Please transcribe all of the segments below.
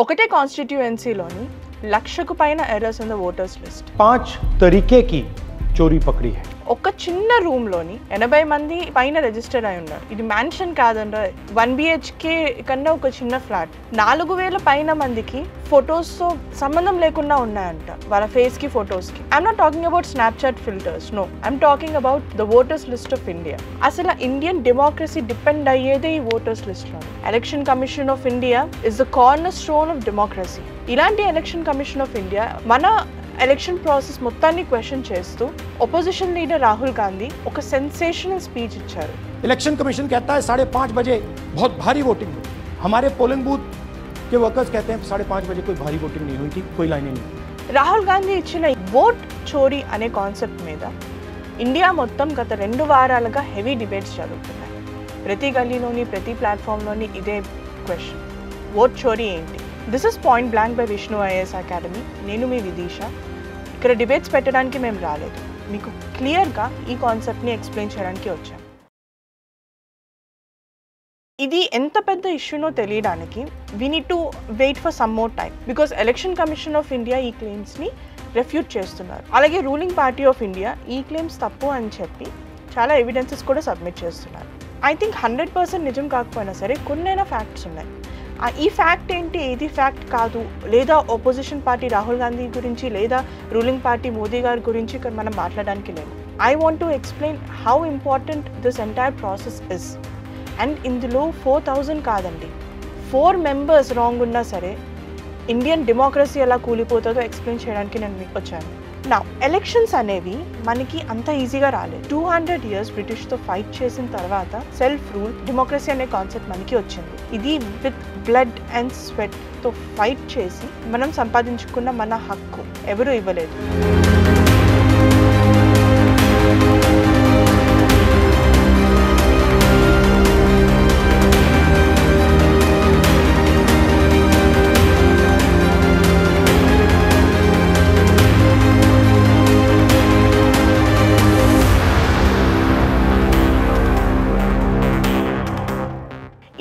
ఒకటే కాన్స్టిట్యుయెన్సీలోని లక్షకు పైన errors in the voters list 5 तरीके की चोरी पकड़ी है. ఒక చిన్న రూమ్లోని 80 మంది పైన రిజిస్టర్ అయి ఉన్నారు. ఇది మ్యాన్షన్ కాదండి, 1 BHK కన్నా ఒక చిన్న ఫ్లాట్. 4000 పైన మందికి ఫొటోస్తో సంబంధం లేకుండా ఉన్నాయంట, వాళ్ళ ఫేస్కి ఫొటోస్కి. I'm not talking about Snapchat filters, no, I'm talking about the voters list of India. అసలు ఇండియన్ డెమోక్రసీ డిపెండ్ అయ్యేదే ఈ ఓటర్స్ లిస్ట్లో. Election commission of India is the cornerstone of democracy. ఇలాంటి ఎలక్షన్ కమిషన్ ఆఫ్ ఇండియా మన election process మొత్తాన్ని question చేస్తూ opposition leader Rahul Gandhi ఒక sensational speech ఇచ్చారు. इलेक्शन कमीशन कहता है 5:30 बजे बहुत भारी वोटिंग हुई. हमारे पोलिंग बूथ के वर्कर्स कहते हैं 5:30 बजे कोई भारी वोटिंग नहीं हुई थी, कोई लाइनें नहीं. రాహుల్ గాంధీ ఇచ్చిన ఓట్ చోరీ అనే కాన్సెప్ట్ మీద ఇండియా మొత్తం గత 2 వారాలుగా హెవీ డిబేట్స్ జరుగుతున్నాయి. ప్రతి గల్లీలోని ప్రతి ప్లాట్ఫామ్లోని ఇదే క్వశ్చన్, ఓట్ చోరీ ఏంటి? This is point blank by Vishnu IAS academy. నేను మీ విదీష. ఇక్కడ డిబేట్స్ పెట్టడానికి మేము రాలేదు, మీకు క్లియర్గా ఈ కాన్సెప్ట్ని ఎక్స్ప్లెయిన్ చేయడానికి వచ్చాం. ఇది ఎంత పెద్ద ఇష్యూనో తెలియడానికి we need to wait for some more time, because election commission of India ఈ క్లెయిమ్స్ని రెఫ్యూట్ చేస్తున్నారు. అలాగే రూలింగ్ పార్టీ ఆఫ్ ఇండియా ఈ క్లెయిమ్స్ తప్పు అని చెప్పి చాలా ఎవిడెన్సెస్ కూడా సబ్మిట్ చేస్తున్నారు. ఐ థింక్ 100% నిజం కాకపోయినా సరే కొన్నైనా ఫ్యాక్ట్స్ ఉన్నాయి. ఈ ఫ్యాక్ట్ ఏంటి, ఏది ఫ్యాక్ట్ కాదు, లేదా ఆపోజిషన్ పార్టీ రాహుల్ గాంధీ గురించి లేదా రూలింగ్ పార్టీ మోదీ గారి గురించి ఇక్కడ మనం మాట్లాడడానికి లేదు. I want to explain how important this entire process is. And ఇందులో 4000 కాదండి, 4 మెంబర్స్ రాంగ్ ఉన్నా సరే ఇండియన్ డెమోక్రసీ ఎలా కూలిపోతుందో ఎక్స్ప్లెయిన్ చేయడానికి నేను మీకు వచ్చాను. నా ఎలక్షన్స్ అనేవి మనకి అంత ఈజీగా రాలేదు. 200 years బ్రిటిష్తో ఫైట్ చేసిన తర్వాత సెల్ఫ్ రూల్ డెమోక్రసీ అనే కాన్సెప్ట్ మనకి వచ్చింది. ఇది విత్ బ్లడ్ అండ్ స్వెట్తో ఫైట్ చేసి మనం సంపాదించుకున్న మన హక్కు ఎవరూ ఇవ్వలేదు.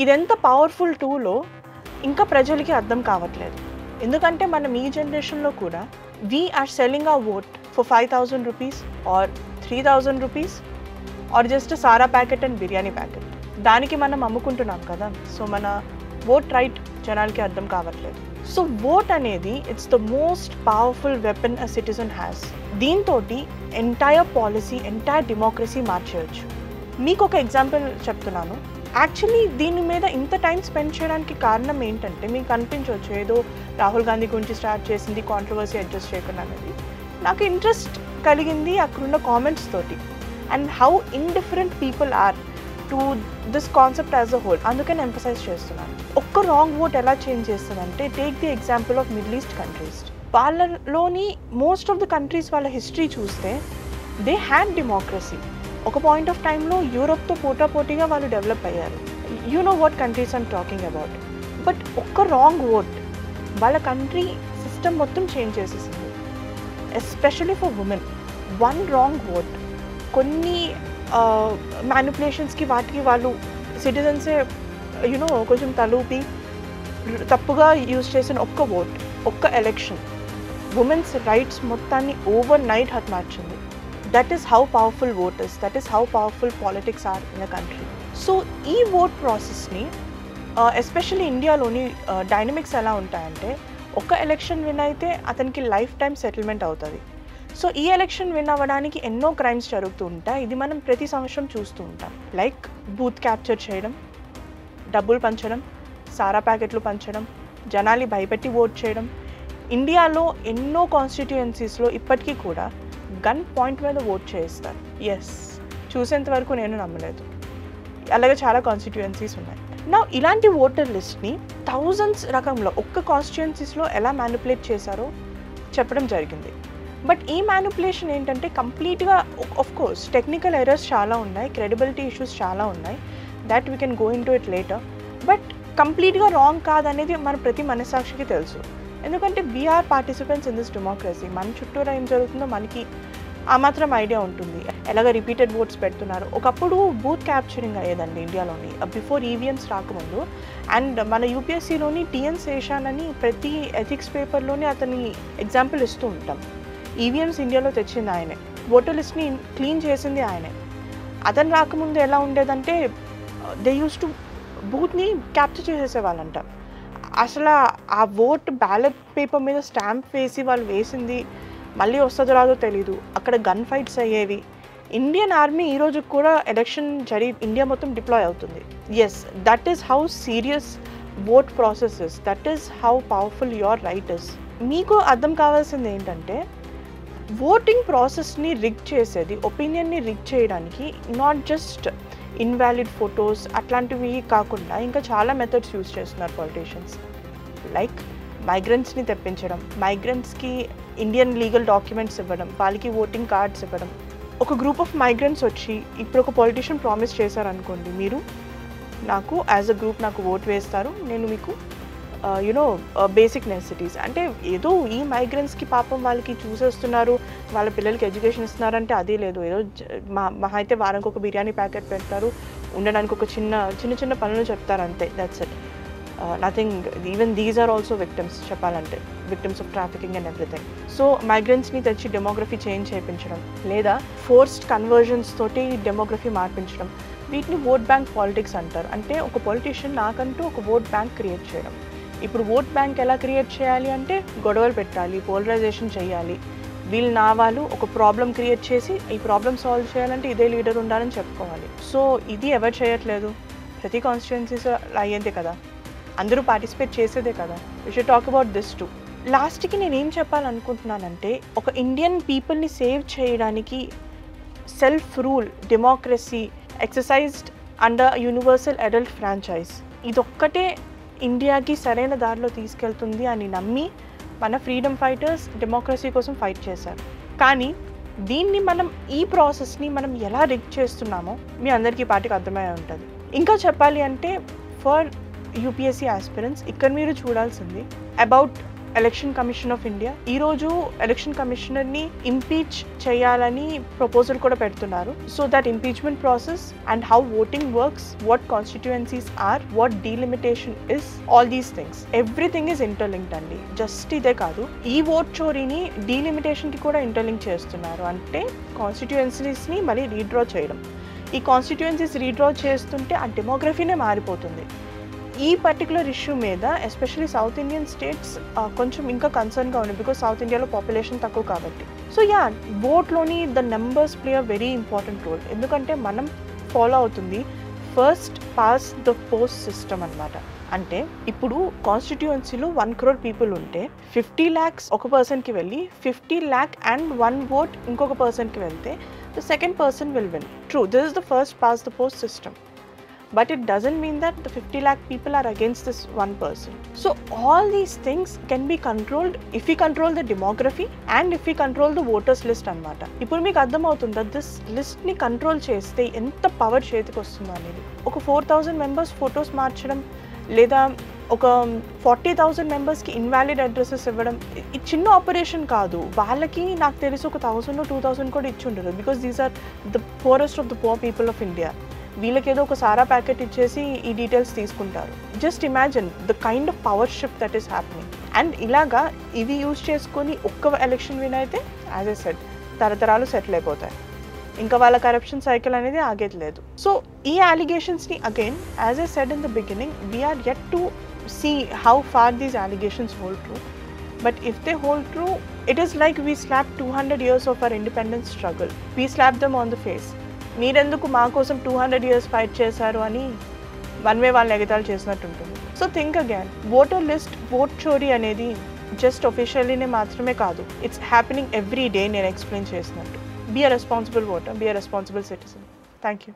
ఇదెంత పవర్ఫుల్ టూలో ఇంకా ప్రజలకి అర్థం కావట్లేదు. ఎందుకంటే మనం ఈ జనరేషన్లో కూడా we are selling our vote for 5000 rupees or 3000 rupees or just sara packet and biryani packet. దానికి మనం అమ్ముకుంటున్నాం కదా. సో మన ఓట్ రైట్ జనాలకి అర్థం కావట్లేదు. సో ఓట్ అనేది it's the most powerful weapon a citizen has. దీంతో ఎంటైర్ పాలసీ, ఎంటైర్ డెమోక్రసీ మార్చేయచ్చు. మీకు ఒక ఎగ్జాంపుల్ చెప్తున్నాను. యాక్చువల్లీ దీని మీద ఇంత టైం స్పెండ్ చేయడానికి కారణం ఏంటంటే, మీకు అనిపించవచ్చు ఏదో రాహుల్ గాంధీ గురించి స్టార్ట్ చేసింది కాంట్రవర్సీ అడ్జస్ట్ చేయకుండా అనేది. నాకు ఇంట్రెస్ట్ కలిగింది అక్కడున్న కామెంట్స్ తోటి and how indifferent people are to this concept as a whole. అందుకని ఎంఫసైజ్ చేస్తున్నాను. ఒక్క రాంగ్ ఓట్ ఎలా చేంజ్ చేస్తుందంటే, take the example of Middle East countries. వాళ్ళలోని మోస్ట్ ఆఫ్ ద కంట్రీస్ వాళ్ళ హిస్టరీ చూస్తే దే హ్యాడ్ డెమోక్రసీ. ఒక పాయింట్ ఆఫ్ టైంలో యూరోప్తో పోటాపోటీగా వాళ్ళు డెవలప్ అయ్యారు. You know what countries I'm talking about. But ఒక్క రాంగ్ ఓట్ వాళ్ళ కంట్రీ సిస్టమ్ మొత్తం చేంజ్ చేసేసింది, especially for women. 1 wrong vote కొన్ని మ్యానిపులేషన్స్కి వాటికి వాళ్ళు సిటిజన్సే యూనో కొంచెం తలూపి తప్పుగా యూజ్ చేసిన ఒక్క ఓట్, ఒక్క ఎలక్షన్ ఉమెన్స్ రైట్స్ మొత్తాన్ని ఓవర్ నైట్ హత్మార్చింది. That is how powerful vote is. That is how powerful politics are in a country. So, ఈ vote processని ఎస్పెషల్లీ ఇండియాలోని డైనమిక్స్ ఎలా ఉంటాయంటే, ఒక ఎలక్షన్ విన్ అయితే అతనికి లైఫ్ టైం సెటిల్మెంట్ అవుతుంది. సో ఈ ఎలక్షన్ విన్ అవ్వడానికి ఎన్నో క్రైమ్స్ జరుగుతూ ఉంటాయి. ఇది మనం ప్రతి సంవత్సరం చూస్తూ ఉంటాం. లైక్ బూత్ క్యాప్చర్ చేయడం, డబ్బులు పంచడం, సారా ప్యాకెట్లు పంచడం, జనాలు భయపెట్టి ఓట్ చేయడం. ఇండియాలో ఎన్నో కాన్స్టిట్యుయెన్సీస్లో ఇప్పటికీ కూడా గన్ పాయింట్ మీద ఓట్ చేస్తారు. ఎస్, చూసేంత వరకు నేను నమ్మలేదు. అలాగే చాలా కాన్స్టిట్యుయెన్సీస్ ఉన్నాయి. నా ఇలాంటి ఓటర్ లిస్ట్ని థౌజండ్స్ రకంలో ఒక్క కాన్స్టిట్యుయెన్సీస్లో ఎలా మ్యానిపులేట్ చేశారో చెప్పడం జరిగింది. బట్ ఈ మ్యానిపులేషన్ ఏంటంటే కంప్లీట్గా, ఆఫ్ కోర్స్ టెక్నికల్ ఎర్రర్స్ చాలా ఉన్నాయి, క్రెడిబిలిటీ ఇష్యూస్ చాలా ఉన్నాయి, that we can go into it later. But కంప్లీట్గా రాంగ్ కాదనేది మన ప్రతి మనస్సాక్షికి తెలుసు. ఎందుకంటే we are participants in this democracy. మన చుట్టూరా ఏం జరుగుతుందో మనకి ఆ మాత్రం ఐడియా ఉంటుంది ఎలాగ రిపీటెడ్ ఓట్స్ పెడుతున్నారు. ఒకప్పుడు బూత్ క్యాప్చరింగ్ అయ్యేదండి ఇండియాలోని బిఫోర్ ఈవీఎంస్ రాకముందు. అండ్ మన యూపీఎస్సీలోని టీఎన్ శేషాన్ అని ప్రతి ఎథిక్స్ పేపర్లోని అతని ఎగ్జాంపుల్ ఇస్తూ ఉంటాం. ఈవీఎంస్ ఇండియాలో తెచ్చింది ఆయనే, ఓటర్ లిస్ట్ని క్లీన్ చేసింది ఆయనే. అతను రాకముందు ఎలా ఉండేదంటే దే యూస్ టు బూత్ని క్యాప్చర్ చేసేసేవాళ్ళంట. అసలు ఆ ఓట్ బ్యాలెట్ పేపర్ మీద స్టాంప్ వేసి వాళ్ళు వేసింది మళ్ళీ వస్తుందో రాదో తెలీదు. అక్కడ గన్ ఫైట్స్ అయ్యేవి. ఇండియన్ ఆర్మీ ఈ రోజు కూడా ఎలక్షన్ ఇండియా మొత్తం డిప్లాయ్ అవుతుంది. Yes, that is how serious vote process is. That is how powerful your right is. మీకు అర్థం కావాల్సింది ఏంటంటే ఓటింగ్ ప్రాసెస్ని రిగ్ చేసేది, ఒపీనియన్ని రిగ్ చేయడానికి నాట్ జస్ట్ ఇన్వాలిడ్ ఫొటోస్ అట్లాంటివి కాకుండా ఇంకా చాలా మెథడ్స్ యూజ్ చేస్తున్నారు పొలిటీషియన్స్. లైక్ మైగ్రెంట్స్ని తెప్పించడం, మైగ్రెంట్స్కి ఇండియన్ లీగల్ డాక్యుమెంట్స్ ఇవ్వడం, వాళ్ళకి ఓటింగ్ కార్డ్స్ ఇవ్వడం. ఒక గ్రూప్ ఆఫ్ మైగ్రెంట్స్ వచ్చి ఇప్పుడు ఒక పొలిటీషియన్ ప్రామిస్ చేశారనుకోండి, మీరు నాకు యాజ్ అ గ్రూప్ నాకు ఓట్ వేస్తారు, నేను మీకు బేసిక్ నెసెసిటీస్ అంటే ఏదో ఈ మైగ్రెంట్స్కి పాపం వాళ్ళకి చూసేస్తున్నారు, వాళ్ళ పిల్లలకి ఎడ్యుకేషన్ ఇస్తున్నారంటే అదే లేదు. ఏదో మహా అయితే వారానికి ఒక బిర్యానీ ప్యాకెట్ పెడతారు, ఉండడానికి ఒక చిన్న చిన్న పనులు చెప్తారు అంతే. That's it. Nothing. Even these are also victims చెప్పాలంటే, victims of trafficking and everything. So మైగ్రెంట్స్ని తెచ్చి డెమోగ్రఫీ చేంజ్ చేయించడం లేదా ఫోర్స్డ్ కన్వర్జన్స్ తోటి డెమోగ్రఫీ మార్పించడం, వీటిని ఓట్ బ్యాంక్ పాలిటిక్స్ అంటారు. అంటే ఒక పొలిటీషియన్ నాకంటూ ఒక ఓట్ బ్యాంక్ క్రియేట్ చేయడం. ఇప్పుడు ఓట్ బ్యాంక్ ఎలా క్రియేట్ చేయాలి అంటే గొడవలు పెట్టాలి, పోలరైజేషన్ చేయాలి, వీళ్ళు నా వాళ్ళు ఒక ప్రాబ్లం క్రియేట్ చేసి ఈ ప్రాబ్లం సాల్వ్ చేయాలంటే ఇదే లీడర్ ఉండాలని చెప్పుకోవాలి. సో ఇది ఎవరు చేయట్లేదు, ప్రతి కాన్స్టిట్యుయెన్సీస్ అయ్యేదే కదా, అందరూ పార్టిసిపేట్ చేసేదే కదా. We should talk about this too. లాస్ట్కి నేను ఏం చెప్పాలనుకుంటున్నానంటే ఒక ఇండియన్ పీపుల్ని సేవ్ చేయడానికి self rule, democracy exercised under universal adult franchise ఇదొక్కటే ఇండియాకి సరైన దారిలో తీసుకెళ్తుంది అని నమ్మి మన ఫ్రీడమ్ ఫైటర్స్ డెమోక్రసీ కోసం ఫైట్ చేశారు. కానీ దీన్ని మనం ఈ ప్రాసెస్ని మనం ఎలా రిగ్ చేస్తున్నామో మీ అందరికీ పార్టీకి అర్థమై ఉంటుంది. ఇంకా చెప్పాలి అంటే ఫర్ యూపీఎస్సీ ఆస్పిరెంట్స్ ఇక్కడ మీరు చూడాల్సింది about election commission of India. ఈరోజు ఎలక్షన్ కమిషనర్ని ఇంపీచ్ చేయాలని ప్రపోజల్ కూడా పెడుతున్నారు. So that impeachment process and how voting works, what constituencies are, what delimitation is, all these things everything is interlinked అండి. Just ఇదే కాదు, ఈ ఓట్ చోరీని డీలిమిటేషన్కి కూడా ఇంటర్లింక్ చేస్తున్నారు. అంటే కాన్స్టిట్యుయెన్సీస్ని మళ్ళీ రీడ్రా చేయడం. ఈ కాన్స్టిట్యుయెన్సీస్ రీడ్రా చేస్తుంటే ఆ డెమోగ్రఫీనే మారిపోతుంది. ఈ పర్టికులర్ ఇష్యూ మీద ఎస్పెషలీ సౌత్ ఇండియన్ స్టేట్స్ కొంచెం ఇంకా కన్సర్న్గా ఉన్నాయి, బికాజ్ సౌత్ ఇండియాలో పాపులేషన్ తక్కువ కాబట్టి. సో యా, ఓట్లోని the numbers play a very important role. ఎందుకంటే మనం ఫాలో అవుతుంది first past the post system అనమాట. అంటే ఇప్పుడు కాన్స్టిట్యుయెన్సీలో 1 crore పీపుల్ ఉంటే 50 lakhs ఒక పర్సన్కి వెళ్ళి 50 lakh and 1 vote ఇంకొక పర్సన్కి వెళ్తే the second person will win. True, this is the first past the post system. But it doesn't mean that the 50 lakh people are against this one person. So all these things can be controlled if we control the demography and if we control the voters list anamata. Ippudu meeku ardham avutundi this list ni control cheste enta power cheytiki vastundo anedi. Oka 4000 members photos marchadam లేదా ఒక 40,000 మెంబర్స్కి invalid addresses ఇవ్వడం ఇది చిన్న operation కాదు. వాళ్ళకి నాకు తెలిసి ఒక 1000 or 2000 కూడా ఇచ్చి ఉండరు. Because these are the poorest of the poor people of India. వీళ్ళకేదో ఒక సారా ప్యాకెట్ ఇచ్చేసి ఈ డీటెయిల్స్ తీసుకుంటారు. Just imagine the kind of power shift that is happening. And ఇలాగా ఇవి యూజ్ చేసుకొని ఒక్క ఎలక్షన్ విన్ అయితే యాజ్ ఎ సెట్ తరతరాలు సెటిల్ అయిపోతాయి. ఇంకా వాళ్ళ కరప్షన్ సైకిల్ అనేది ఆగేది లేదు. సో ఈ అలిగేషన్స్ని again as I said in the beginning we're yet to see how far these allegations hold true. But if they hold true, it is like we slap 200 years of our independence struggle. We slap them on the face. మీరెందుకు మా కోసం 200 years fight చేశారు అని one way వాళ్ళని ఎగతాలు చేసినట్టు ఉంటుంది. So think again, voter list vote చోరీ అనేది జస్ట్ ఒఫిషియల్లీనే మాత్రమే కాదు, ఇట్స్ హ్యాపెనింగ్ ఎవ్రీ డే. నేను ఎక్స్ప్లెయిన్ చేసినట్టు. Be a responsible voter, be a responsible citizen. Thank you.